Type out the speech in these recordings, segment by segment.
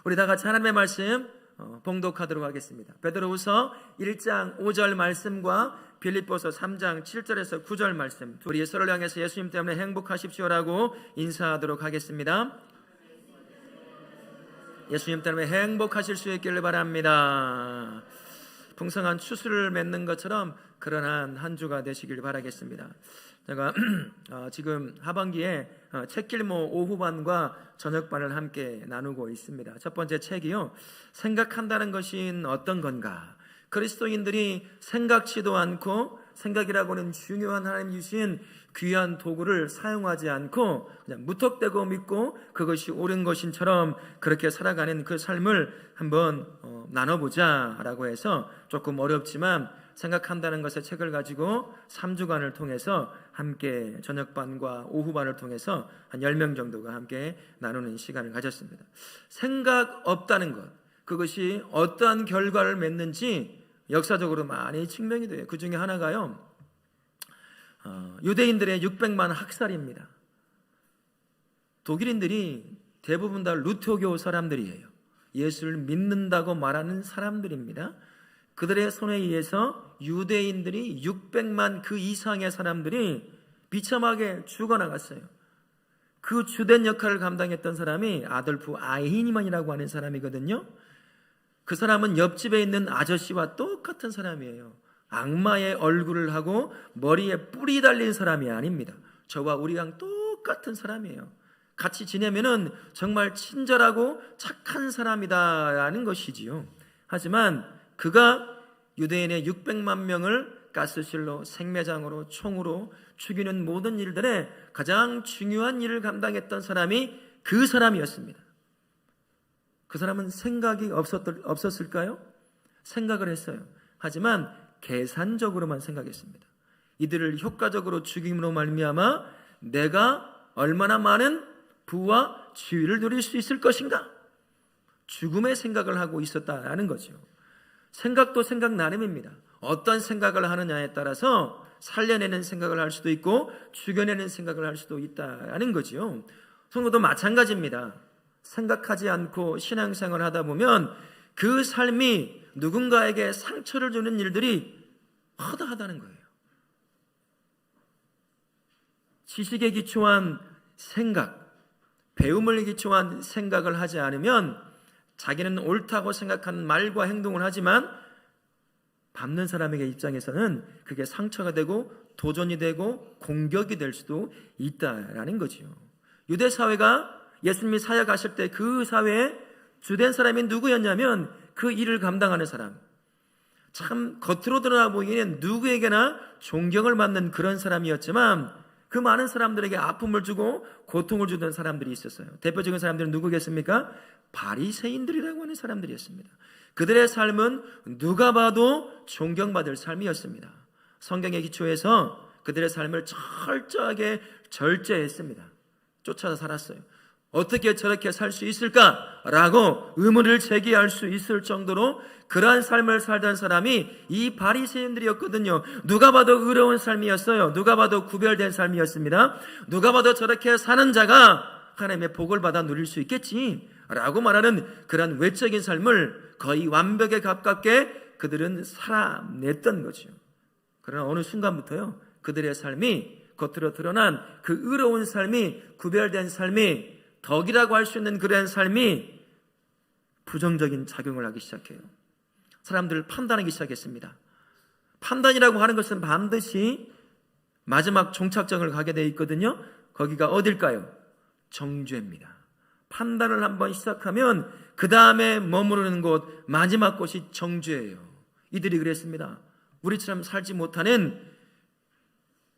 우리 다 같이 하나님의 말씀 봉독하도록 하겠습니다. 베드로후서 1장 5절 말씀과 빌립보서 3장 7절에서 9절 말씀, 우리 서로를 향해서 예수님 때문에 행복하십시오라고 인사하도록 하겠습니다. 예수님 때문에 행복하실 수 있기를 바랍니다. 풍성한 추수를 맺는 것처럼 그런 한 주가 되시길 바라겠습니다. 제가 지금 하반기에 책길모 오후반과 저녁반을 함께 나누고 있습니다. 첫 번째 책이요, 생각한다는 것이 어떤 건가. 그리스도인들이 생각지도 않고 생각이라고는 중요한 하나님 주신 귀한 도구를 사용하지 않고 그냥 무턱대고 믿고 그것이 옳은 것인처럼 그렇게 살아가는 그 삶을 한번 나눠보자 라고 해서 조금 어렵지만 생각한다는 것의 책을 가지고 3주간을 통해서 함께 저녁반과 오후반을 통해서 한 10명 정도가 함께 나누는 시간을 가졌습니다. 생각 없다는 것, 그것이 어떠한 결과를 맺는지 역사적으로 많이 증명이 돼요. 그 중에 하나가요, 유대인들의 600만 학살입니다. 독일인들이 대부분 다 루터교 사람들이에요. 예수를 믿는다고 말하는 사람들입니다. 그들의 손에 의해서 유대인들이 600만 그 이상의 사람들이 비참하게 죽어나갔어요. 그 주된 역할을 감당했던 사람이 아돌프 아이히니만이라고 하는 사람이거든요. 그 사람은 옆집에 있는 아저씨와 똑같은 사람이에요. 악마의 얼굴을 하고 머리에 뿔이 달린 사람이 아닙니다. 저와 우리랑 똑같은 사람이에요. 같이 지내면은 정말 친절하고 착한 사람이다라는 것이지요. 하지만 그가 유대인의 600만 명을 가스실로, 생매장으로, 총으로 죽이는 모든 일들에 가장 중요한 일을 감당했던 사람이 그 사람이었습니다. 그 사람은 생각이 없었을까요? 생각을 했어요. 하지만 계산적으로만 생각했습니다. 이들을 효과적으로 죽임으로 말미암아 내가 얼마나 많은 부와 지위를 누릴 수 있을 것인가? 죽음의 생각을 하고 있었다라는 거죠. 생각도 생각 나름입니다. 어떤 생각을 하느냐에 따라서 살려내는 생각을 할 수도 있고 죽여내는 생각을 할 수도 있다라는 거죠. 성도도 마찬가지입니다. 생각하지 않고 신앙생활을 하다 보면 그 삶이 누군가에게 상처를 주는 일들이 허다하다는 거예요. 지식에 기초한 생각, 배움을 기초한 생각을 하지 않으면 자기는 옳다고 생각하는 말과 행동을 하지만 밟는 사람에게 입장에서는 그게 상처가 되고 도전이 되고 공격이 될 수도 있다라는 거죠. 유대 사회가 예수님이 사역하실 때 그 사회에 주된 사람이 누구였냐면 그 일을 감당하는 사람, 참 겉으로 드러나 보이기는 누구에게나 존경을 받는 그런 사람이었지만 그 많은 사람들에게 아픔을 주고 고통을 주던 사람들이 있었어요. 대표적인 사람들은 누구겠습니까? 바리새인들이라고 하는 사람들이었습니다. 그들의 삶은 누가 봐도 존경받을 삶이었습니다. 성경에 기초해서 그들의 삶을 철저하게 절제했습니다. 쫓아서 살았어요. 어떻게 저렇게 살 수 있을까라고 의문을 제기할 수 있을 정도로 그러한 삶을 살던 사람이 이 바리새인들이었거든요. 누가 봐도 의로운 삶이었어요. 누가 봐도 구별된 삶이었습니다. 누가 봐도 저렇게 사는 자가 하나님의 복을 받아 누릴 수 있겠지라고 말하는 그러한 외적인 삶을 거의 완벽에 가깝게 그들은 살아냈던 거죠. 그러나 어느 순간부터요, 그들의 삶이 겉으로 드러난 그 의로운 삶이, 구별된 삶이, 덕이라고 할 수 있는 그런 삶이 부정적인 작용을 하기 시작해요. 사람들을 판단하기 시작했습니다. 판단이라고 하는 것은 반드시 마지막 종착점을 가게 되어 있거든요. 거기가 어딜까요? 정죄입니다. 판단을 한번 시작하면 그 다음에 머무르는 곳, 마지막 곳이 정죄예요. 이들이 그랬습니다. 우리처럼 살지 못하는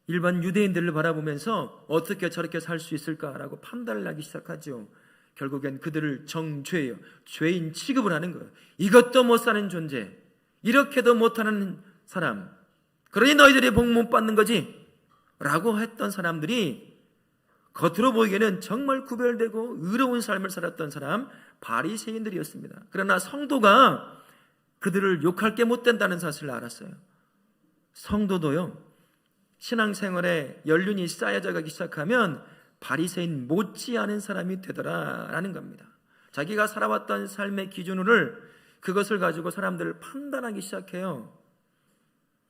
일반 유대인들을 바라보면서 어떻게 저렇게 살 수 있을까라고 판단을 하기 시작하죠. 결국엔 그들을 정죄예요. 죄인 취급을 하는 거예요. 이것도 못 사는 존재, 이렇게도 못하는 사람, 그러니 너희들이 복 못 받는 거지 라고 했던 사람들이 겉으로 보이기에는 정말 구별되고 의로운 삶을 살았던 사람, 바리새인들이었습니다. 그러나 성도가 그들을 욕할 게 못 된다는 사실을 알았어요. 성도도요, 신앙생활에 연륜이 쌓여져 가기 시작하면 바리새인 못지않은 사람이 되더라라는 겁니다. 자기가 살아왔던 삶의 기준을 그것을 가지고 사람들을 판단하기 시작해요.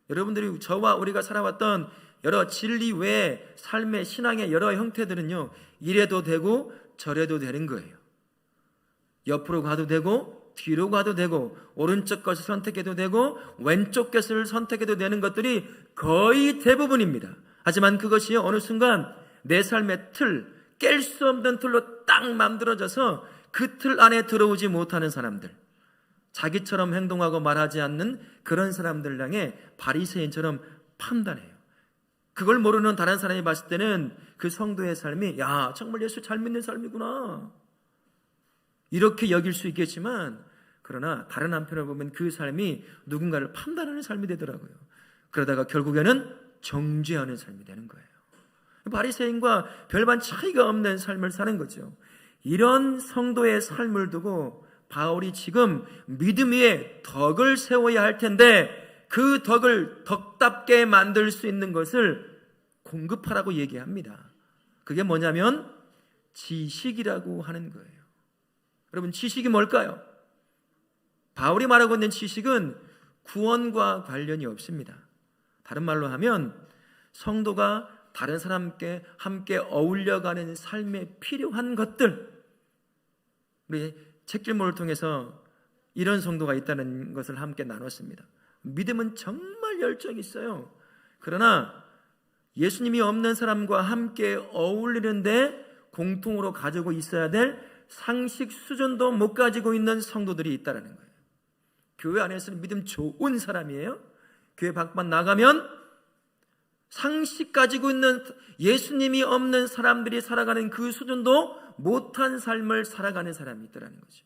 여러분들이 저와 우리가 살아왔던 여러 진리 외의 삶의 신앙의 여러 형태들은요, 이래도 되고 저래도 되는 거예요. 옆으로 가도 되고 뒤로 가도 되고 오른쪽 것을 선택해도 되고 왼쪽 것을 선택해도 되는 것들이 거의 대부분입니다. 하지만 그것이 어느 순간 내 삶의 틀, 깰 수 없는 틀로 딱 만들어져서 그 틀 안에 들어오지 못하는 사람들, 자기처럼 행동하고 말하지 않는 그런 사람들 향해 바리새인처럼 판단해요. 그걸 모르는 다른 사람이 봤을 때는 그 성도의 삶이 야, 정말 예수 잘 믿는 삶이구나 이렇게 여길 수 있겠지만, 그러나 다른 한편으로 보면 그 삶이 누군가를 판단하는 삶이 되더라고요. 그러다가 결국에는 정죄하는 삶이 되는 거예요. 바리새인과 별반 차이가 없는 삶을 사는 거죠. 이런 성도의 삶을 두고 바울이 지금 믿음 위에 덕을 세워야 할 텐데 그 덕을 덕답게 만들 수 있는 것을 공급하라고 얘기합니다. 그게 뭐냐면 지식이라고 하는 거예요. 여러분, 지식이 뭘까요? 바울이 말하고 있는 지식은 구원과 관련이 없습니다. 다른 말로 하면 성도가 다른 사람께 함께 어울려가는 삶에 필요한 것들, 우리 책길모를 통해서 이런 성도가 있다는 것을 함께 나눴습니다. 믿음은 정말 열정이 있어요. 그러나 예수님이 없는 사람과 함께 어울리는데 공통으로 가지고 있어야 될 상식 수준도 못 가지고 있는 성도들이 있다는 거예요. 교회 안에서는 믿음 좋은 사람이에요. 교회 밖만 나가면 상식 가지고 있는 예수님이 없는 사람들이 살아가는 그 수준도 못한 삶을 살아가는 사람이 있다는 거죠.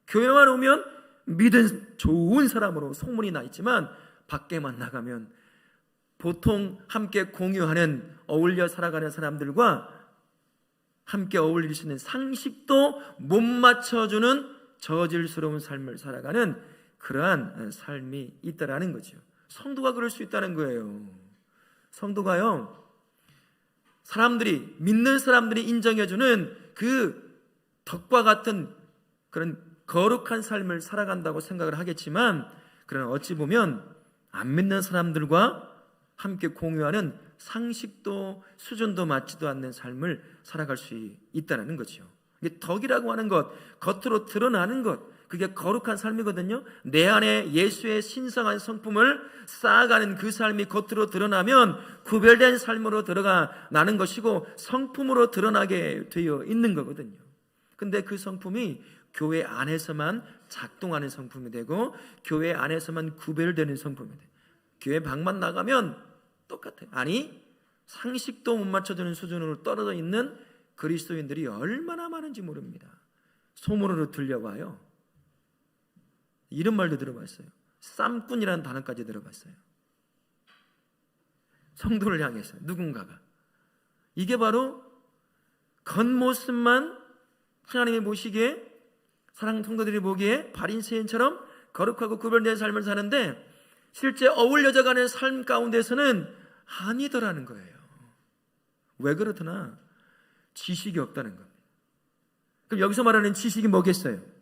교회만 오면 믿음 좋은 사람으로 소문이 나 있지만 밖에만 나가면 보통 함께 공유하는 어울려 살아가는 사람들과 함께 어울릴 수 있는 상식도 못 맞춰주는 저질스러운 삶을 살아가는 그러한 삶이 있다라는 거죠. 성도가 그럴 수 있다는 거예요. 성도가요, 사람들이, 믿는 사람들이 인정해주는 그 덕과 같은 그런 거룩한 삶을 살아간다고 생각을 하겠지만, 그러나 어찌 보면 안 믿는 사람들과 함께 공유하는 상식도 수준도 맞지도 않는 삶을 살아갈 수 있다는 거죠. 이게 덕이라고 하는 것, 겉으로 드러나는 것, 그게 거룩한 삶이거든요. 내 안에 예수의 신성한 성품을 쌓아가는 그 삶이 겉으로 드러나면 구별된 삶으로 나는 것이고 성품으로 드러나게 되어 있는 거거든요. 근데 그 성품이 교회 안에서만 작동하는 성품이 되고 교회 안에서만 구별되는 성품이 돼요. 교회 밖만 나가면 똑같아요. 아니, 상식도 못 맞춰주는 수준으로 떨어져 있는 그리스도인들이 얼마나 많은지 모릅니다. 소문으로 들려와요. 이런 말도 들어봤어요. 쌈꾼이라는 단어까지 들어봤어요. 성도를 향해서 누군가가. 이게 바로 겉모습만 하나님이 보시기에, 사랑하는 성도들이 보기에 바리새인처럼 거룩하고 구별된 삶을 사는데 실제 어울려져가는 삶 가운데서는 아니더라는 거예요. 왜 그렇더나? 지식이 없다는 겁니다. 그럼 여기서 말하는 지식이 뭐겠어요?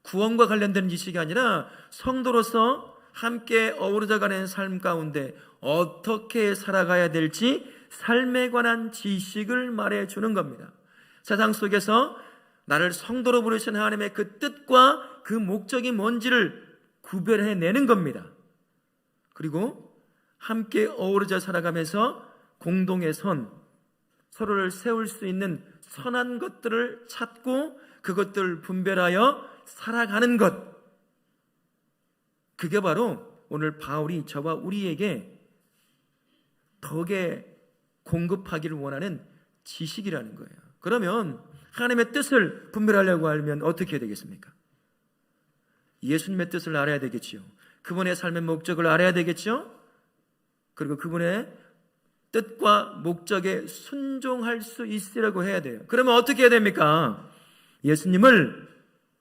구원과 관련된 지식이 아니라 성도로서 함께 어우러져가는 삶 가운데 어떻게 살아가야 될지 삶에 관한 지식을 말해주는 겁니다. 세상 속에서 나를 성도로 부르신 하나님의 그 뜻과 그 목적이 뭔지를 구별해내는 겁니다. 그리고 함께 어우러져 살아가면서 공동의 선, 서로를 세울 수 있는 선한 것들을 찾고 그것들을 분별하여 살아가는 것, 그게 바로 오늘 바울이 저와 우리에게 덕에 공급하기를 원하는 지식이라는 거예요. 그러면 하나님의 뜻을 분별하려고 하면 어떻게 해야 되겠습니까? 예수님의 뜻을 알아야 되겠지요. 그분의 삶의 목적을 알아야 되겠죠. 그리고 그분의 뜻과 목적에 순종할 수 있으려고 해야 돼요. 그러면 어떻게 해야 됩니까? 예수님을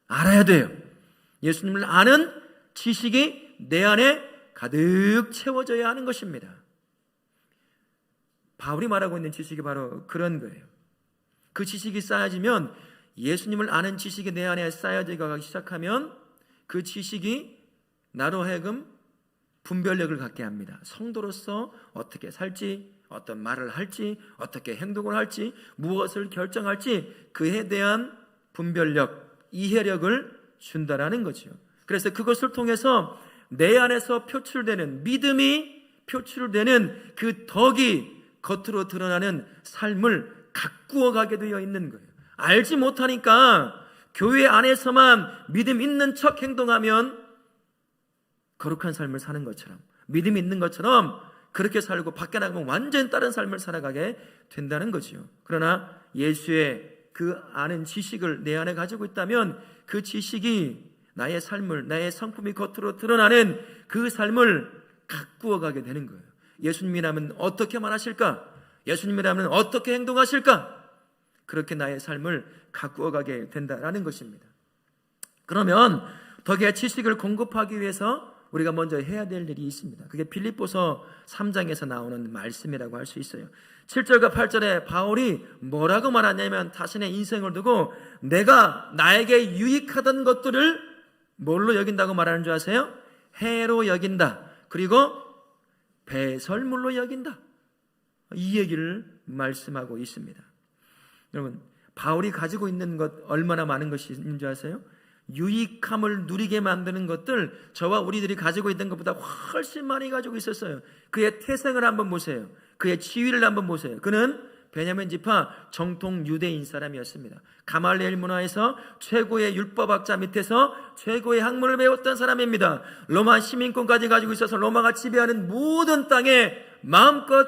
알아야 돼요. 예수님을 아는 지식이 내 안에 가득 채워져야 하는 것입니다. 바울이 말하고 있는 지식이 바로 그런 거예요. 그 지식이 쌓여지면 예수님을 아는 지식이 내 안에 쌓여져 가기 시작하면 그 지식이 나로 하여금 분별력을 갖게 합니다. 성도로서 어떻게 살지, 어떤 말을 할지, 어떻게 행동을 할지, 무엇을 결정할지 그에 대한 분별력, 이해력을 준다라는 거죠. 그래서 그것을 통해서 내 안에서 표출되는 믿음이 표출되는 그 덕이 겉으로 드러나는 삶을 가꾸어 가게 되어 있는 거예요. 알지 못하니까 교회 안에서만 믿음 있는 척 행동하면 거룩한 삶을 사는 것처럼, 믿음이 있는 것처럼 그렇게 살고 밖에 나가면 완전 다른 삶을 살아가게 된다는 거지요. 그러나 예수의 그 아는 지식을 내 안에 가지고 있다면 그 지식이 나의 삶을, 나의 성품이 겉으로 드러나는 그 삶을 가꾸어 가게 되는 거예요. 예수님이라면 어떻게 말하실까? 예수님이라면 어떻게 행동하실까? 그렇게 나의 삶을 가꾸어 가게 된다라는 것입니다. 그러면 덕의 지식을 공급하기 위해서 우리가 먼저 해야 될 일이 있습니다. 그게 빌립보서 3장에서 나오는 말씀이라고 할 수 있어요. 7절과 8절에 바울이 뭐라고 말하냐면 자신의 인생을 두고 내가 나에게 유익하던 것들을 뭘로 여긴다고 말하는 줄 아세요? 해로 여긴다. 그리고 배설물로 여긴다. 이 얘기를 말씀하고 있습니다. 여러분, 바울이 가지고 있는 것 얼마나 많은 것이 있는 줄 아세요? 유익함을 누리게 만드는 것들, 저와 우리들이 가지고 있는 것보다 훨씬 많이 가지고 있었어요. 그의 태생을 한번 보세요. 그의 지위를 한번 보세요. 그는 베냐민 지파 정통 유대인 사람이었습니다. 가말리엘 문화에서 최고의 율법학자 밑에서 최고의 학문을 배웠던 사람입니다. 로마 시민권까지 가지고 있어서 로마가 지배하는 모든 땅에 마음껏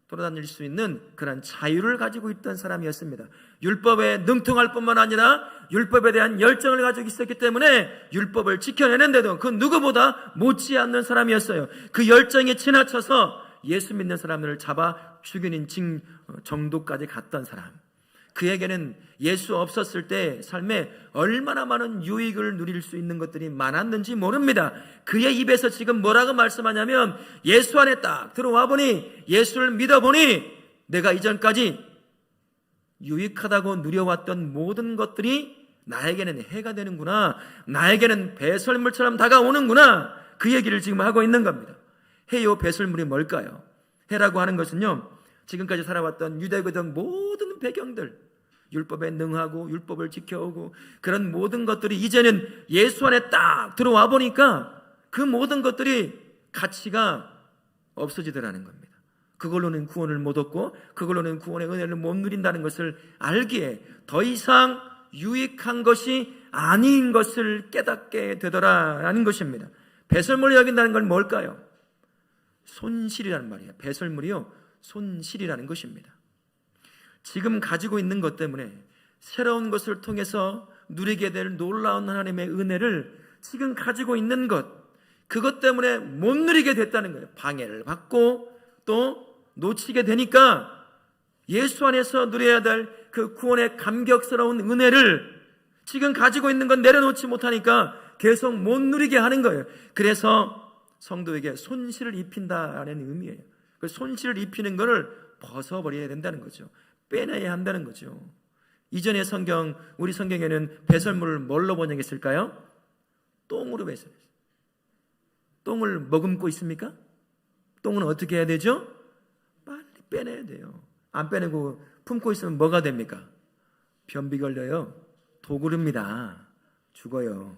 돌아다닐 수 있는 그런 자유를 가지고 있던 사람이었습니다. 율법에 능통할 뿐만 아니라 율법에 대한 열정을 가지고 있었기 때문에 율법을 지켜내는데도 그 누구보다 못지않는 사람이었어요. 그 열정이 지나쳐서 예수 믿는 사람들을 잡아 죽이는 정도까지 갔던 사람. 그에게는 예수 없었을 때 삶에 얼마나 많은 유익을 누릴 수 있는 것들이 많았는지 모릅니다. 그의 입에서 지금 뭐라고 말씀하냐면 예수 안에 딱 들어와 보니, 예수를 믿어보니 내가 이전까지 유익하다고 누려왔던 모든 것들이 나에게는 해가 되는구나, 나에게는 배설물처럼 다가오는구나, 그 얘기를 지금 하고 있는 겁니다. 해요, 배설물이 뭘까요? 해라고 하는 것은요, 지금까지 살아왔던 유대교적 모든 배경들, 율법에 능하고 율법을 지켜오고 그런 모든 것들이 이제는 예수 안에 딱 들어와 보니까 그 모든 것들이 가치가 없어지더라는 겁니다. 그걸로는 구원을 못 얻고 그걸로는 구원의 은혜를 못 누린다는 것을 알기에 더 이상 유익한 것이 아닌 것을 깨닫게 되더라라는 것입니다. 배설물을 여긴다는 건 뭘까요? 손실이라는 말이에요. 배설물이요, 손실이라는 것입니다. 지금 가지고 있는 것 때문에 새로운 것을 통해서 누리게 될 놀라운 하나님의 은혜를 지금 가지고 있는 것, 그것 때문에 못 누리게 됐다는 거예요. 방해를 받고 또 놓치게 되니까 예수 안에서 누려야 될 그 구원의 감격스러운 은혜를 지금 가지고 있는 건 내려놓지 못하니까 계속 못 누리게 하는 거예요. 그래서 성도에게 손실을 입힌다라는 의미예요. 그 손실을 입히는 것을 벗어버려야 된다는 거죠. 빼내야 한다는 거죠. 이전의 성경, 우리 성경에는 배설물을 뭘로 번역했을까요? 똥으로 배설했어요. 똥을 머금고 있습니까? 똥은 어떻게 해야 되죠? 빨리 빼내야 돼요. 안 빼내고 품고 있으면 뭐가 됩니까? 변비 걸려요. 도구릅니다. 죽어요.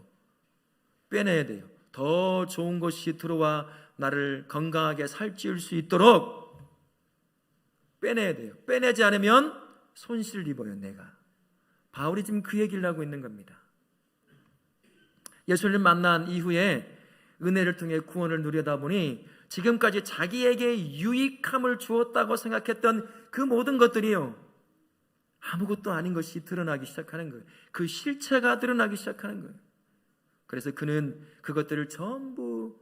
빼내야 돼요. 더 좋은 것이 들어와 나를 건강하게 살찌울 수 있도록 빼내야 돼요. 빼내지 않으면 손실을 입어요, 내가. 바울이 지금 그 얘기를 하고 있는 겁니다. 예수를 만난 이후에 은혜를 통해 구원을 누려다 보니 지금까지 자기에게 유익함을 주었다고 생각했던 그 모든 것들이요, 아무것도 아닌 것이 드러나기 시작하는 거예요. 그 실체가 드러나기 시작하는 거예요. 그래서 그는 그것들을 전부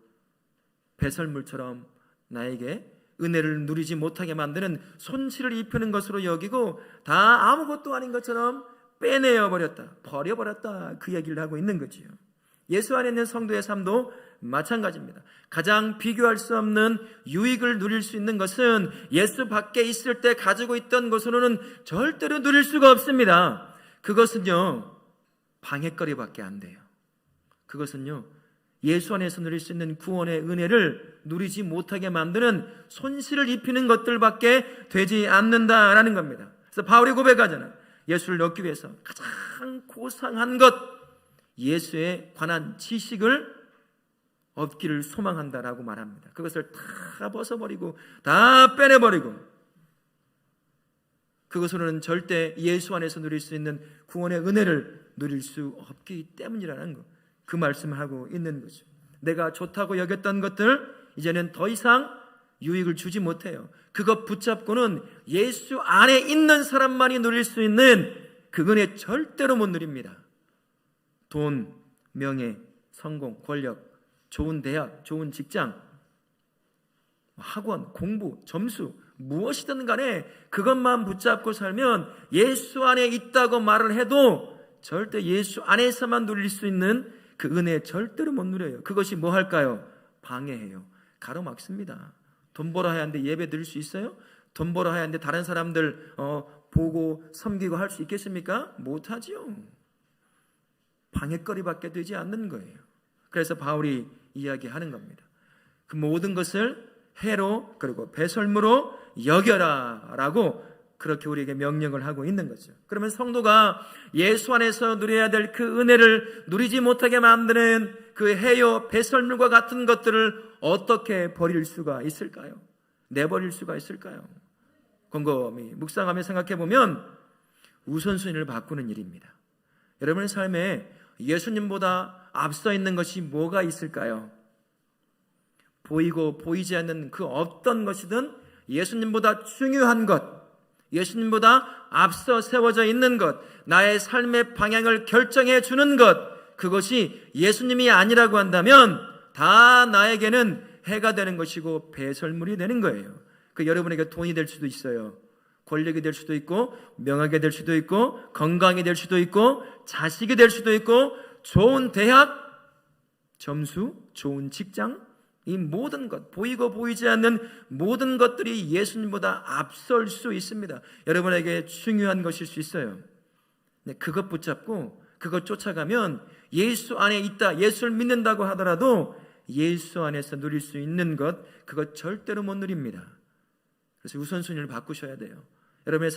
배설물처럼 나에게 은혜를 누리지 못하게 만드는 손실을 입히는 것으로 여기고 다 아무것도 아닌 것처럼 빼내어버렸다, 버려버렸다, 그 얘기를 하고 있는 거지요. 예수 안에 있는 성도의 삶도 마찬가지입니다. 가장 비교할 수 없는 유익을 누릴 수 있는 것은 예수 밖에 있을 때 가지고 있던 것으로는 절대로 누릴 수가 없습니다. 그것은요 방해거리밖에 안 돼요. 그것은요 예수 안에서 누릴 수 있는 구원의 은혜를 누리지 못하게 만드는 손실을 입히는 것들밖에 되지 않는다라는 겁니다. 그래서 바울이 고백하잖아요. 예수를 얻기 위해서 가장 고상한 것, 예수에 관한 지식을 얻기를 소망한다라고 말합니다. 그것을 다 벗어버리고 다 빼내버리고 그것으로는 절대 예수 안에서 누릴 수 있는 구원의 은혜를 누릴 수 없기 때문이라는 것, 그 말씀을 하고 있는 거죠. 내가 좋다고 여겼던 것들 이제는 더 이상 유익을 주지 못해요. 그것 붙잡고는 예수 안에 있는 사람만이 누릴 수 있는 그 은혜 절대로 못 누립니다. 돈, 명예, 성공, 권력, 좋은 대학, 좋은 직장, 학원, 공부, 점수 무엇이든 간에 그것만 붙잡고 살면 예수 안에 있다고 말을 해도 절대 예수 안에서만 누릴 수 있는 그 은혜 절대로 못 누려요. 그것이 뭐 할까요? 방해해요. 가로막습니다. 돈 벌어 하는데 예배 드릴 수 있어요? 돈 벌어 하는데 다른 사람들 보고 섬기고 할 수 있겠습니까? 못하지요. 방해거리밖에 되지 않는 거예요. 그래서 바울이 이야기하는 겁니다. 그 모든 것을 해로 그리고 배설물로 여겨라 라고 그렇게 우리에게 명령을 하고 있는 거죠. 그러면 성도가 예수 안에서 누려야 될 그 은혜를 누리지 못하게 만드는 그 해요 배설물과 같은 것들을 어떻게 버릴 수가 있을까요? 내버릴 수가 있을까요? 곰곰이 묵상하며 생각해 보면 우선순위를 바꾸는 일입니다. 여러분의 삶에 예수님보다 앞서 있는 것이 뭐가 있을까요? 보이고 보이지 않는 그 어떤 것이든 예수님보다 중요한 것, 예수님보다 앞서 세워져 있는 것, 나의 삶의 방향을 결정해 주는 것, 그것이 예수님이 아니라고 한다면 다 나에게는 해가 되는 것이고 배설물이 되는 거예요. 그 여러분에게 돈이 될 수도 있어요. 권력이 될 수도 있고 명예가 될 수도 있고 건강이 될 수도 있고 자식이 될 수도 있고 좋은 대학, 점수, 좋은 직장, 이 모든 것, 보이고 보이지 않는 모든 것들이 예수님보다 앞설 수 있습니다. 여러분에게 중요한 것일 수 있어요. 그것 붙잡고 그것 쫓아가면 예수 안에 있다, 예수를 믿는다고 하더라도 예수 안에서 누릴 수 있는 것, 그것 절대로 못 누립니다. 그래서 우선순위를 바꾸셔야 돼요. 여러분의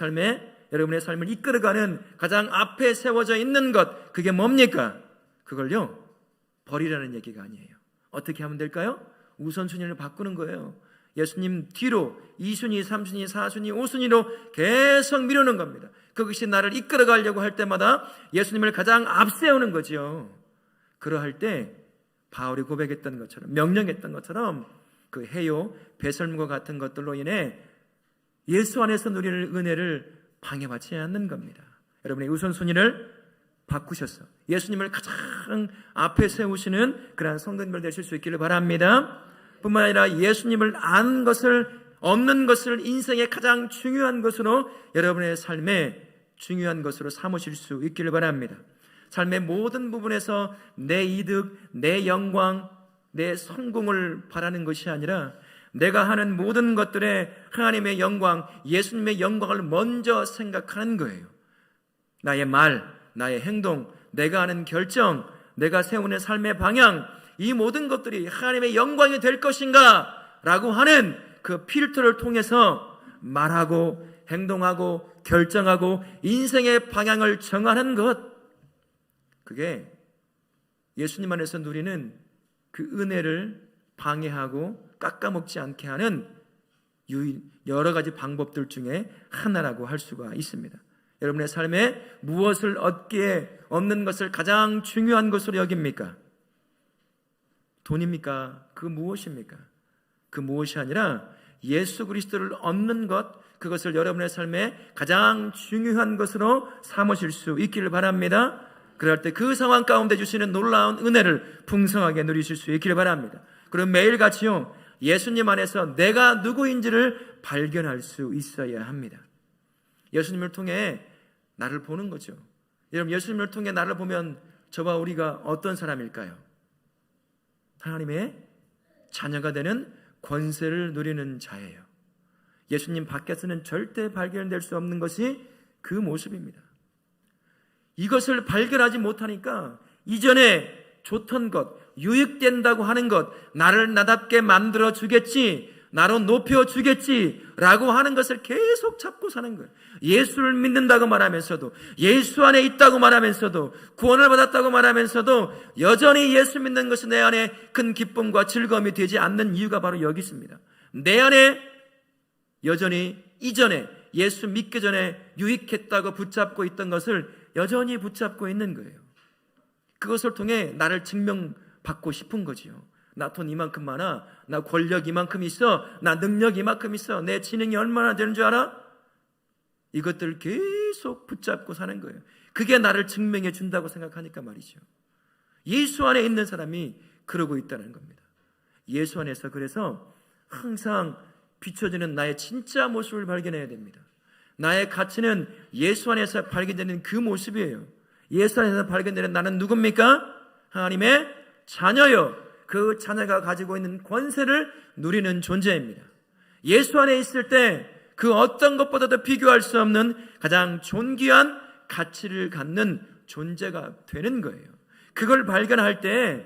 삶을 이끌어가는 가장 앞에 세워져 있는 것, 그게 뭡니까? 그걸요 버리라는 얘기가 아니에요. 어떻게 하면 될까요? 우선순위를 바꾸는 거예요. 예수님 뒤로 2순위, 3순위, 4순위, 5순위로 계속 미루는 겁니다. 그것이 나를 이끌어가려고 할 때마다 예수님을 가장 앞세우는 거죠. 그러할 때 바울이 고백했던 것처럼, 명령했던 것처럼 그 해요, 배설물과 같은 것들로 인해 예수 안에서 누리는 은혜를 방해받지 않는 겁니다. 여러분의 우선순위를 바꾸셔서 예수님을 가장 앞에 세우시는 그런 성도님들 되실 수 있기를 바랍니다. 뿐만 아니라 예수님을 아는 것을, 얻는 것을 인생의 가장 중요한 것으로, 여러분의 삶에 중요한 것으로 삼으실 수 있기를 바랍니다. 삶의 모든 부분에서 내 이득, 내 영광, 내 성공을 바라는 것이 아니라 내가 하는 모든 것들에 하나님의 영광, 예수님의 영광을 먼저 생각하는 거예요. 나의 말, 나의 행동, 내가 하는 결정, 내가 세우는 삶의 방향, 이 모든 것들이 하나님의 영광이 될 것인가 라고 하는 그 필터를 통해서 말하고 행동하고 결정하고 인생의 방향을 정하는 것, 그게 예수님 안에서 누리는 그 은혜를 방해하고 깎아먹지 않게 하는 여러 가지 방법들 중에 하나라고 할 수가 있습니다. 여러분의 삶에 무엇을 얻는 것을 가장 중요한 것으로 여깁니까? 돈입니까? 그 무엇입니까? 그 무엇이 아니라 예수 그리스도를 얻는 것, 그것을 여러분의 삶에 가장 중요한 것으로 삼으실 수 있기를 바랍니다. 그럴 때 그 상황 가운데 주시는 놀라운 은혜를 풍성하게 누리실 수 있기를 바랍니다. 그럼 매일같이요, 예수님 안에서 내가 누구인지를 발견할 수 있어야 합니다. 예수님을 통해 나를 보는 거죠. 여러분, 예수님을 통해 나를 보면 저와 우리가 어떤 사람일까요? 하나님의 자녀가 되는 권세를 누리는 자예요. 예수님 밖에서는 절대 발견될 수 없는 것이 그 모습입니다. 이것을 발견하지 못하니까 이전에 좋던 것, 유익된다고 하는 것, 나를 나답게 만들어 주겠지, 나로 높여 주겠지 라고 하는 것을 계속 잡고 사는 거예요. 예수를 믿는다고 말하면서도, 예수 안에 있다고 말하면서도, 구원을 받았다고 말하면서도 여전히 예수 믿는 것이 내 안에 큰 기쁨과 즐거움이 되지 않는 이유가 바로 여기 있습니다. 내 안에 여전히 이전에 예수 믿기 전에 유익했다고 붙잡고 있던 것을 여전히 붙잡고 있는 거예요. 그것을 통해 나를 증명받고 싶은 거지요. 나 돈 이만큼 많아, 나 권력 이만큼 있어, 나 능력 이만큼 있어, 내 지능이 얼마나 되는 줄 알아? 이것들을 계속 붙잡고 사는 거예요. 그게 나를 증명해 준다고 생각하니까 말이죠. 예수 안에 있는 사람이 그러고 있다는 겁니다. 예수 안에서 그래서 항상 비춰지는 나의 진짜 모습을 발견해야 됩니다. 나의 가치는 예수 안에서 발견되는 그 모습이에요. 예수 안에서 발견되는 나는 누굽니까? 하나님의 자녀요. 그 자녀가 가지고 있는 권세를 누리는 존재입니다. 예수 안에 있을 때 그 어떤 것보다도 비교할 수 없는 가장 존귀한 가치를 갖는 존재가 되는 거예요. 그걸 발견할 때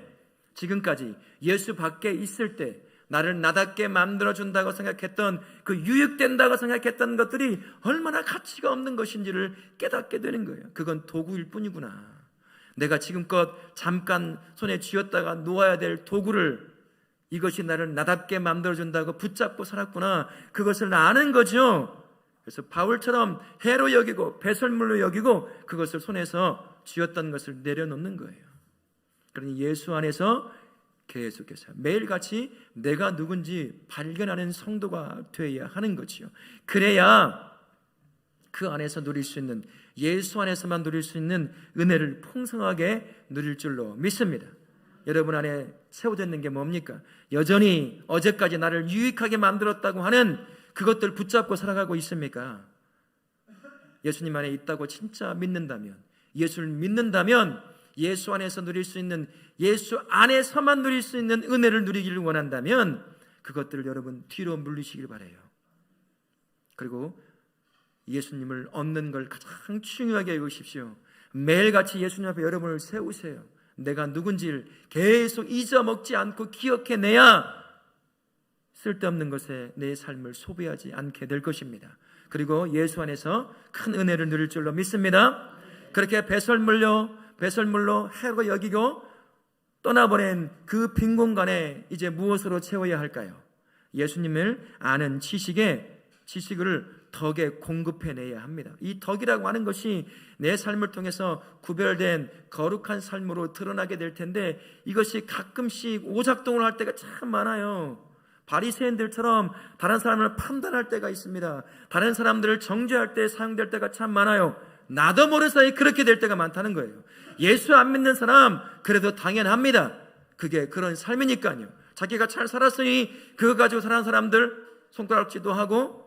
지금까지 예수 밖에 있을 때 나를 나답게 만들어준다고 생각했던, 그 유익된다고 생각했던 것들이 얼마나 가치가 없는 것인지를 깨닫게 되는 거예요. 그건 도구일 뿐이구나. 내가 지금껏 잠깐 손에 쥐었다가 놓아야 될 도구를, 이것이 나를 나답게 만들어준다고 붙잡고 살았구나, 그것을 아는 거죠. 그래서 바울처럼 해로 여기고 배설물로 여기고 그것을 손에서 쥐었던 것을 내려놓는 거예요. 그러니 예수 안에서 계속해서 매일같이 내가 누군지 발견하는 성도가 되어야 하는 거지요. 그래야 그 안에서 누릴 수 있는, 예수 안에서만 누릴 수 있는 은혜를 풍성하게 누릴 줄로 믿습니다. 여러분 안에 세워져 있는 게 뭡니까? 여전히 어제까지 나를 유익하게 만들었다고 하는 그것들 붙잡고 살아가고 있습니까? 예수님 안에 있다고 진짜 믿는다면, 예수를 믿는다면, 예수 안에서 누릴 수 있는, 예수 안에서만 누릴 수 있는 은혜를 누리기를 원한다면 그것들을 여러분 뒤로 물리시길 바라요. 그리고 예수님을 얻는 걸 가장 중요하게 여기십시오. 매일같이 예수님 앞에 여러분을 세우세요. 내가 누군지를 계속 잊어먹지 않고 기억해내야 쓸데없는 것에 내 삶을 소비하지 않게 될 것입니다. 그리고 예수 안에서 큰 은혜를 누릴 줄로 믿습니다. 그렇게 배설물로 해로 여기고 떠나보낸 그 빈 공간에 이제 무엇으로 채워야 할까요? 예수님을 아는 지식을 덕에 공급해내야 합니다. 이 덕이라고 하는 것이 내 삶을 통해서 구별된 거룩한 삶으로 드러나게 될 텐데, 이것이 가끔씩 오작동을 할 때가 참 많아요. 바리새인들처럼 다른 사람을 판단할 때가 있습니다. 다른 사람들을 정죄할 때 사용될 때가 참 많아요. 나도 모르는 사이에 그렇게 될 때가 많다는 거예요. 예수 안 믿는 사람 그래도 당연합니다. 그게 그런 삶이니까요. 자기가 잘 살았으니 그거 가지고 사는 사람들 손가락질도 하고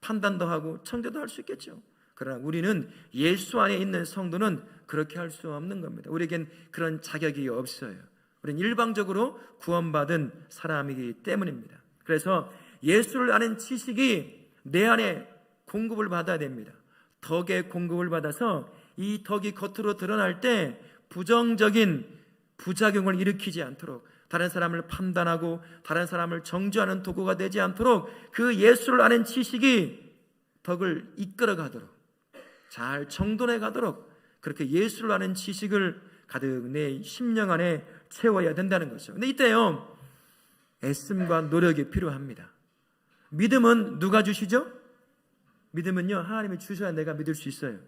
판단도 하고 청대도 할 수 있겠죠. 그러나 우리는 예수 안에 있는 성도는 그렇게 할 수 없는 겁니다. 우리에겐 그런 자격이 없어요. 우리는 일방적으로 구원받은 사람이기 때문입니다. 그래서 예수를 아는 지식이 내 안에 공급을 받아야 됩니다. 덕의 공급을 받아서 이 덕이 겉으로 드러날 때 부정적인 부작용을 일으키지 않도록, 다른 사람을 판단하고 다른 사람을 정죄하는 도구가 되지 않도록 그 예수를 아는 지식이 덕을 이끌어 가도록, 잘 정돈해 가도록, 그렇게 예수를 아는 지식을 가득 내 심령 안에 채워야 된다는 거죠. 근데 이때요, 애씀과 노력이 필요합니다. 믿음은 누가 주시죠? 믿음은요, 하나님이 주셔야 내가 믿을 수 있어요.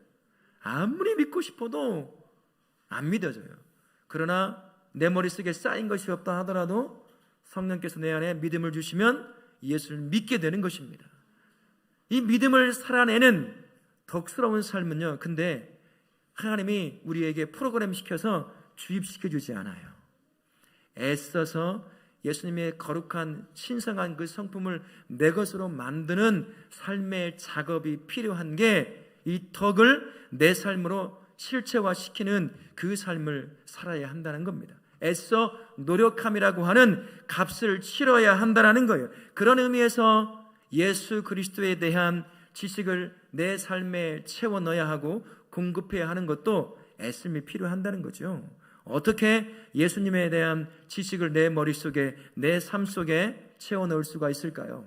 아무리 믿고 싶어도 안 믿어져요. 그러나 내 머릿속에 쌓인 것이 없다 하더라도 성령께서 내 안에 믿음을 주시면 예수를 믿게 되는 것입니다. 이 믿음을 살아내는 덕스러운 삶은요, 근데 하나님이 우리에게 프로그램 시켜서 주입시켜 주지 않아요. 애써서 예수님의 거룩한 신성한 그 성품을 내 것으로 만드는 삶의 작업이 필요한 게, 이 덕을 내 삶으로 실체화시키는 그 삶을 살아야 한다는 겁니다. 애써 노력함이라고 하는 값을 치러야 한다는 거예요. 그런 의미에서 예수 그리스도에 대한 지식을 내 삶에 채워 넣어야 하고 공급해야 하는 것도 애씀이 필요한다는 거죠. 어떻게 예수님에 대한 지식을 내 머릿속에, 내 삶 속에 채워넣을 수가 있을까요?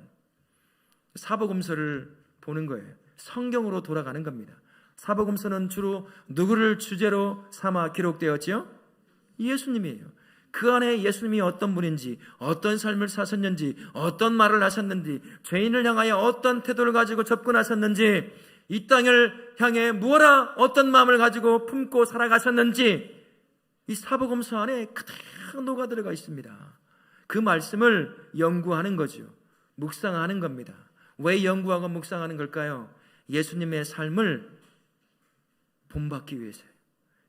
사복음서를 보는 거예요. 성경으로 돌아가는 겁니다. 사복음서는 주로 누구를 주제로 삼아 기록되었지요? 예수님이에요. 그 안에 예수님이 어떤 분인지, 어떤 삶을 사셨는지, 어떤 말을 하셨는지, 죄인을 향하여 어떤 태도를 가지고 접근하셨는지, 이 땅을 향해 무엇라 어떤 마음을 가지고 품고 살아가셨는지 이 사복음서 안에 그대로 녹아 들어가 있습니다. 그 말씀을 연구하는 거죠. 묵상하는 겁니다. 왜 연구하고 묵상하는 걸까요? 예수님의 삶을 본받기 위해서요.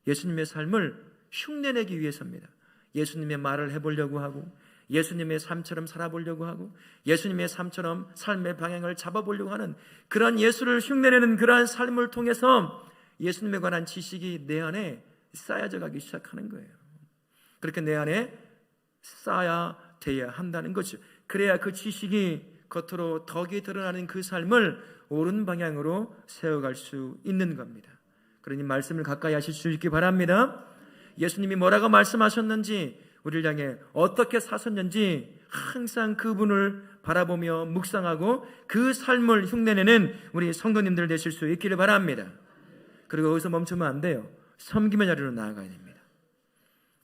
예수님의 삶을 흉내내기 위해서입니다. 예수님의 말을 해보려고 하고, 예수님의 삶처럼 살아보려고 하고, 예수님의 삶처럼 삶의 방향을 잡아보려고 하는 그런 예수를 흉내내는 그러한 삶을 통해서 예수님에 관한 지식이 내 안에 쌓여져 가기 시작하는 거예요. 그렇게 내 안에 쌓아야 돼야 한다는 거죠. 그래야 그 지식이 겉으로 덕이 드러나는 그 삶을 옳은 방향으로 세워갈 수 있는 겁니다. 그러니 말씀을 가까이 하실 수 있기 바랍니다. 예수님이 뭐라고 말씀하셨는지, 우리를 향해 어떻게 사셨는지 항상 그분을 바라보며 묵상하고 그 삶을 흉내내는 우리 성도님들 되실 수 있기를 바랍니다. 그리고 여기서 멈추면 안 돼요. 섬김의 자리로 나아가야 됩니다.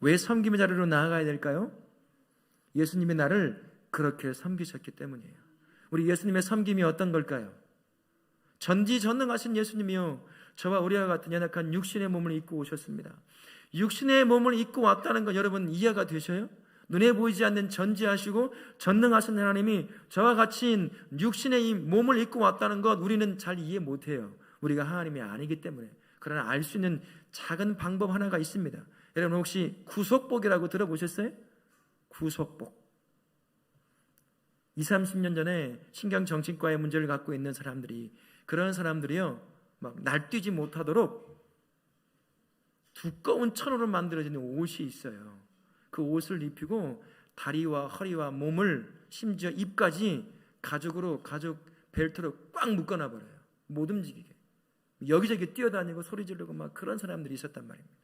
왜 섬김의 자리로 나아가야 될까요? 예수님이 나를 그렇게 섬기셨기 때문이에요. 우리 예수님의 섬김이 어떤 걸까요? 전지전능하신 예수님이요, 저와 우리와 같은 연약한 육신의 몸을 입고 오셨습니다. 육신의 몸을 입고 왔다는 건 여러분 이해가 되셔요? 눈에 보이지 않는 전지하시고 전능하신 하나님이 저와 같이 육신의 이 몸을 입고 왔다는 것 우리는 잘 이해 못해요. 우리가 하나님이 아니기 때문에. 그러나 알 수 있는 작은 방법 하나가 있습니다. 여러분 혹시 구속복이라고 들어보셨어요? 구속복. 20, 30년 전에 신경정신과의 문제를 갖고 있는 사람들이, 그런 사람들이요 막 날뛰지 못하도록 두꺼운 천으로 만들어진 옷이 있어요. 그 옷을 입히고 다리와 허리와 몸을, 심지어 입까지 가죽 벨트로 꽉 묶어놔버려요. 못 움직이게. 여기저기 뛰어다니고 소리 지르고 막 그런 사람들이 있었단 말입니다.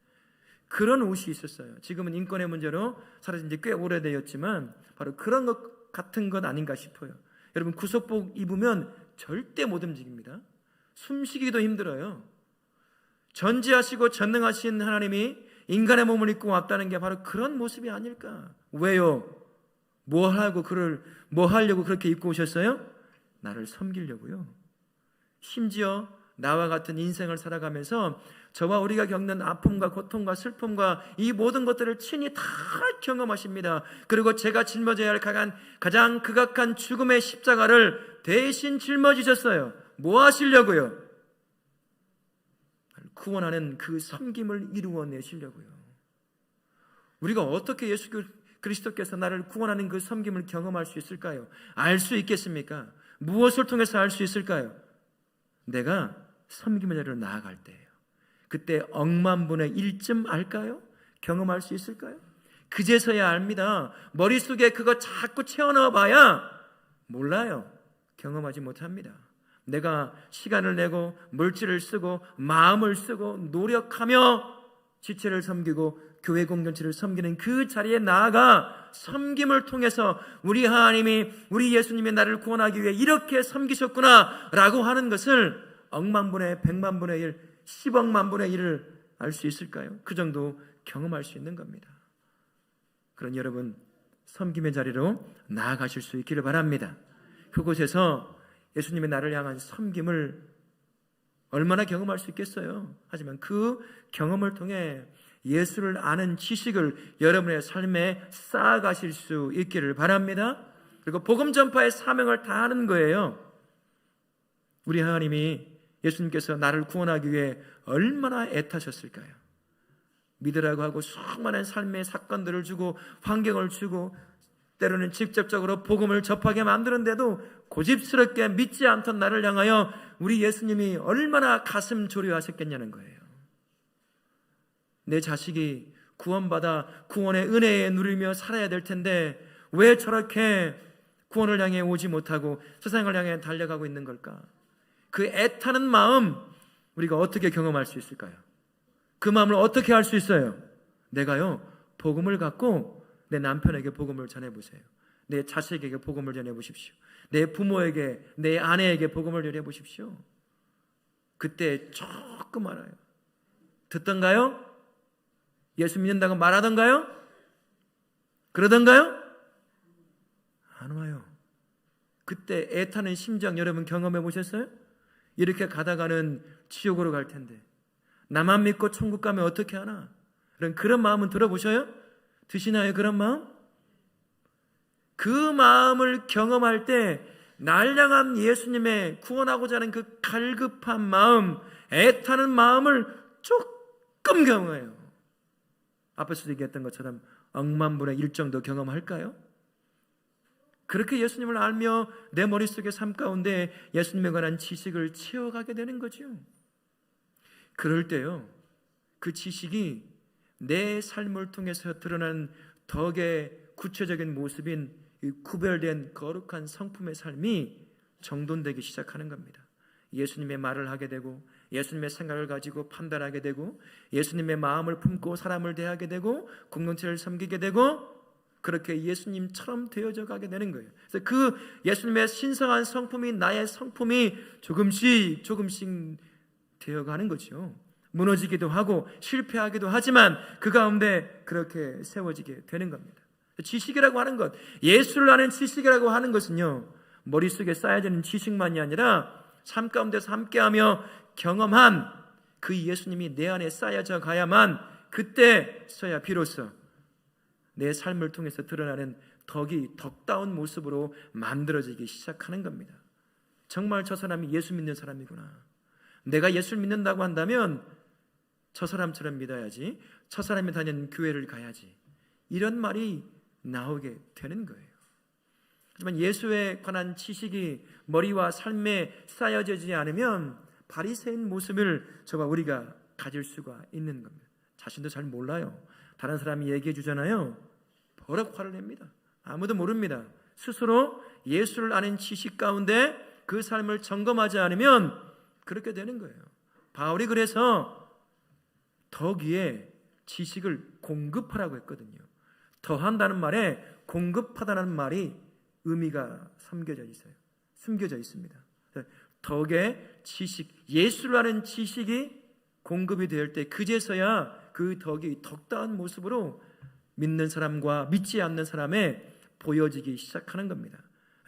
그런 옷이 있었어요. 지금은 인권의 문제로 사라진 지 꽤 오래되었지만 바로 그런 것 같은 것 아닌가 싶어요. 여러분 구속복 입으면 절대 못 움직입니다. 숨쉬기도 힘들어요. 전지하시고 전능하신 하나님이 인간의 몸을 입고 왔다는 게 바로 그런 모습이 아닐까. 왜요? 뭐 하려고 그렇게 입고 오셨어요? 나를 섬기려고요. 심지어 나와 같은 인생을 살아가면서 저와 우리가 겪는 아픔과 고통과 슬픔과 이 모든 것들을 친히 다 경험하십니다. 그리고 제가 짊어져야 할 가장 극악한 죽음의 십자가를 대신 짊어지셨어요. 뭐 하시려고요? 구원하는 그 섬김을 이루어내시려고요. 우리가 어떻게 예수 그리스도께서 나를 구원하는 그 섬김을 경험할 수 있을까요? 알 수 있겠습니까? 무엇을 통해서 알 수 있을까요? 내가 섬김의 자리로 나아갈 때예요. 그때 억만분의 1쯤 알까요? 경험할 수 있을까요? 그제서야 압니다. 머릿속에 그거 자꾸 채워넣어 봐야 몰라요. 경험하지 못합니다. 내가 시간을 내고 물질을 쓰고 마음을 쓰고 노력하며 지체를 섬기고 교회 공동체를 섬기는 그 자리에 나아가 섬김을 통해서 우리 하나님이, 우리 예수님이 나를 구원하기 위해 이렇게 섬기셨구나 라고 하는 것을 억만분의 100만분의 1, 10억만분의 1을 알 수 있을까요? 그 정도 경험할 수 있는 겁니다. 그런 여러분 섬김의 자리로 나아가실 수 있기를 바랍니다. 그곳에서 예수님의 나를 향한 섬김을 얼마나 경험할 수 있겠어요? 하지만 그 경험을 통해 예수를 아는 지식을 여러분의 삶에 쌓아가실 수 있기를 바랍니다. 그리고 복음 전파의 사명을 다하는 거예요. 우리 하나님이, 예수님께서 나를 구원하기 위해 얼마나 애타셨을까요? 믿으라고 하고 수많은 삶의 사건들을 주고 환경을 주고 때로는 직접적으로 복음을 접하게 만드는데도 고집스럽게 믿지 않던 나를 향하여 우리 예수님이 얼마나 가슴 졸여하셨겠냐는 거예요. 내 자식이 구원받아 구원의 은혜에 누리며 살아야 될 텐데 왜 저렇게 구원을 향해 오지 못하고 세상을 향해 달려가고 있는 걸까? 그 애타는 마음, 우리가 어떻게 경험할 수 있을까요? 그 마음을 어떻게 할 수 있어요? 내가요, 복음을 갖고 내 남편에게 복음을 전해보세요. 내 자식에게 복음을 전해보십시오. 내 부모에게, 내 아내에게 복음을 전해보십시오. 그때 조금 알아요. 듣던가요? 예수 믿는다고 말하던가요? 그러던가요? 안 와요. 그때 애타는 심정 여러분 경험해 보셨어요? 이렇게 가다가는 지옥으로 갈 텐데 나만 믿고 천국 가면 어떻게 하나? 그런 마음은 들어보셔요? 드시나요 그런 마음? 그 마음을 경험할 때 날 향한 예수님의 구원하고자 하는 그 갈급한 마음, 애타는 마음을 조금 경험해요. 앞에서 얘기했던 것처럼 억만분의 1 정도 경험할까요? 그렇게 예수님을 알며 내 머릿속의 삶 가운데 예수님에 관한 지식을 채워가게 되는 거죠. 그럴 때요, 그 지식이 내 삶을 통해서 드러나는 덕의 구체적인 모습인 이 구별된 거룩한 성품의 삶이 정돈되기 시작하는 겁니다. 예수님의 말을 하게 되고 예수님의 생각을 가지고 판단하게 되고 예수님의 마음을 품고 사람을 대하게 되고 공동체를 섬기게 되고 그렇게 예수님처럼 되어져 가게 되는 거예요. 그래서 그 예수님의 신성한 성품이 나의 성품이 조금씩 되어가는 거죠. 무너지기도 하고 실패하기도 하지만 그 가운데 그렇게 세워지게 되는 겁니다. 지식이라고 하는 것, 예수를 아는 지식이라고 하는 것은요, 머릿속에 쌓여지는 지식만이 아니라 삶 가운데서 함께하며 경험한 그 예수님이 내 안에 쌓여져 가야만 그때서야 비로소 내 삶을 통해서 드러나는 덕이 덕다운 모습으로 만들어지기 시작하는 겁니다. 정말 저 사람이 예수 믿는 사람이구나. 내가 예수를 믿는다고 한다면 저 사람처럼 믿어야지. 저 사람이 다니는 교회를 가야지. 이런 말이 나오게 되는 거예요. 하지만 예수에 관한 지식이 머리와 삶에 쌓여지지 않으면 바리새인 모습을 저와 우리가 가질 수가 있는 겁니다. 자신도 잘 몰라요. 다른 사람이 얘기해 주잖아요. 버럭 화를 냅니다. 아무도 모릅니다. 스스로 예수를 아는 지식 가운데 그 삶을 점검하지 않으면 그렇게 되는 거예요. 바울이 그래서 덕 위에 지식을 공급하라고 했거든요. 더한다는 말에 공급하다는 말이 의미가 숨겨져 있습니다. 덕의 지식, 예수를 아는 지식이 공급이 될 때 그제서야 그 덕이 덕다운 모습으로 믿는 사람과 믿지 않는 사람에 보여지기 시작하는 겁니다.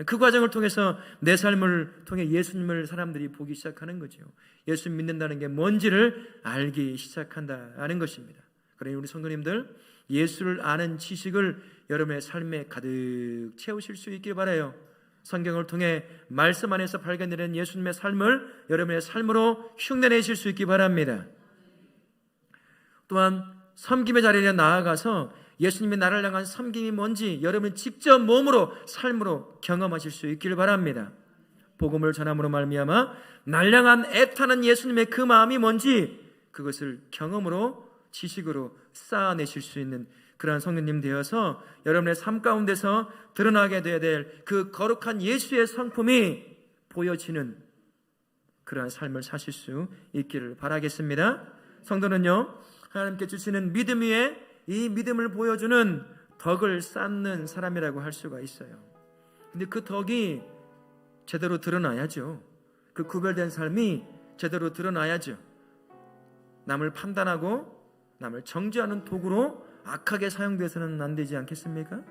그 과정을 통해서 내 삶을 통해 예수님을 사람들이 보기 시작하는 거죠. 예수 믿는다는 게 뭔지를 알기 시작한다는 것입니다. 그러니 우리 성도님들 예수를 아는 지식을 여러분의 삶에 가득 채우실 수 있길 바라요. 성경을 통해 말씀 안에서 발견되는 예수님의 삶을 여러분의 삶으로 흉내내실 수 있기 바랍니다. 또한 섬김의 자리에 나아가서 예수님의 나를 향한 섬김이 뭔지 여러분이 직접 몸으로 삶으로 경험하실 수 있길 바랍니다. 복음을 전함으로 말미암아 날 향한 애타는 예수님의 그 마음이 뭔지 그것을 경험으로 지식으로 쌓아내실 수 있는 그러한 성도님 되어서 여러분의 삶 가운데서 드러나게 되어야 될 그 거룩한 예수의 성품이 보여지는 그러한 삶을 사실 수 있기를 바라겠습니다. 성도는요, 하나님께 주시는 믿음 위에 이 믿음을 보여주는 덕을 쌓는 사람이라고 할 수가 있어요. 근데 그 덕이 제대로 드러나야죠. 그 구별된 삶이 제대로 드러나야죠. 남을 판단하고 남을 정죄하는 도구로 악하게 사용돼서는 안 되지 않겠습니까?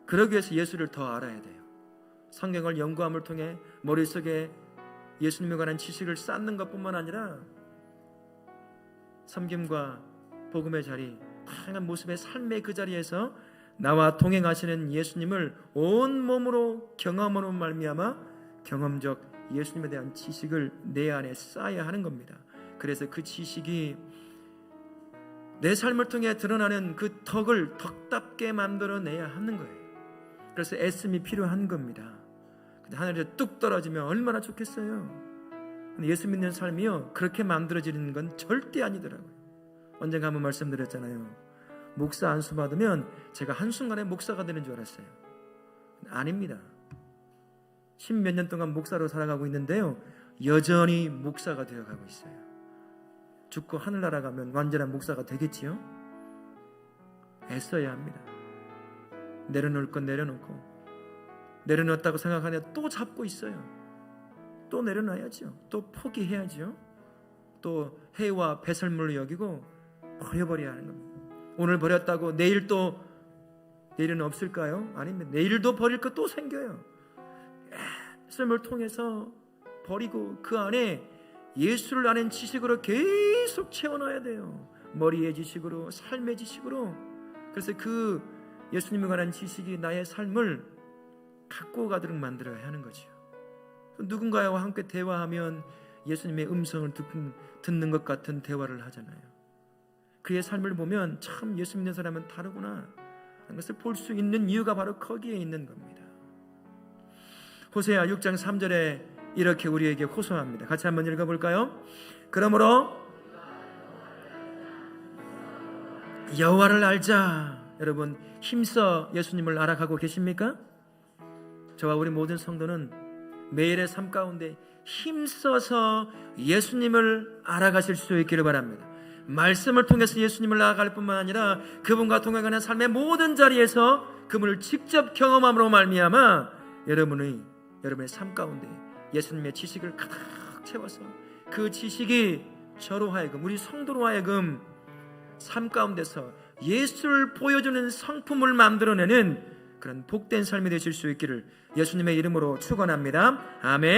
그러기 위해서 예수를 더 알아야 돼요. 성경을 연구함을 통해 머릿속에 예수님에 관한 지식을 쌓는 것뿐만 아니라 섬김과 복음의 자리, 다양한 모습의 삶의 그 자리에서 나와 동행하시는 예수님을 온 몸으로 경험으로 말미암아 경험적 예수님에 대한 지식을 내 안에 쌓아야 하는 겁니다. 그래서 그 지식이 내 삶을 통해 드러나는 그 덕을 덕답게 만들어내야 하는 거예요. 그래서 애씀이 필요한 겁니다. 근데 하늘에서 뚝 떨어지면 얼마나 좋겠어요. 근데 예수 믿는 삶이요, 그렇게 만들어지는 건 절대 아니더라고요. 언젠가 한번 말씀드렸잖아요. 목사 안수 받으면 제가 한순간에 목사가 되는 줄 알았어요. 아닙니다. 10몇 년 동안 목사로 살아가고 있는데요, 여전히 목사가 되어가고 있어요. 죽고 하늘나라 가면 완전한 목사가 되겠지요? 애써야 합니다. 내려놓을 건 내려놓고, 내려놓았다고 생각하냐 또 잡고 있어요. 또 내려놔야죠. 또 포기해야죠. 또 해와 배설물로 여기고 버려버려야 하는 겁니다. 오늘 버렸다고 내일은 없을까요? 아니면 내일도 버릴 거 또 생겨요. 말씀을 통해서 버리고 그 안에 예수를 아는 지식으로 계속 채워넣어야 돼요. 머리의 지식으로, 삶의 지식으로. 그래서 그 예수님에 관한 지식이 나의 삶을 갖고 가도록 만들어야 하는 거죠. 누군가와 함께 대화하면 예수님의 음성을 듣는 것 같은 대화를 하잖아요. 그의 삶을 보면 참 예수 믿는 사람은 다르구나 하는 것을 볼 수 있는 이유가 바로 거기에 있는 겁니다. 호세아 6장 3절에 이렇게 우리에게 호소합니다. 같이 한번 읽어볼까요? 그러므로 여호와를 알자. 여러분, 힘써 예수님을 알아가고 계십니까? 저와 우리 모든 성도는 매일의 삶 가운데 힘써서 예수님을 알아가실 수 있기를 바랍니다. 말씀을 통해서 예수님을 알아갈 뿐만 아니라 그분과 동행하는 삶의 모든 자리에서 그분을 직접 경험함으로 말미암아 여러분의 삶 가운데 예수님의 지식을 가득 채워서 그 지식이 저로 하여금, 우리 성도로 하여금 삶 가운데서 예수를 보여주는 성품을 만들어내는 그런 복된 삶이 되실 수 있기를 예수님의 이름으로 축원합니다. 아멘.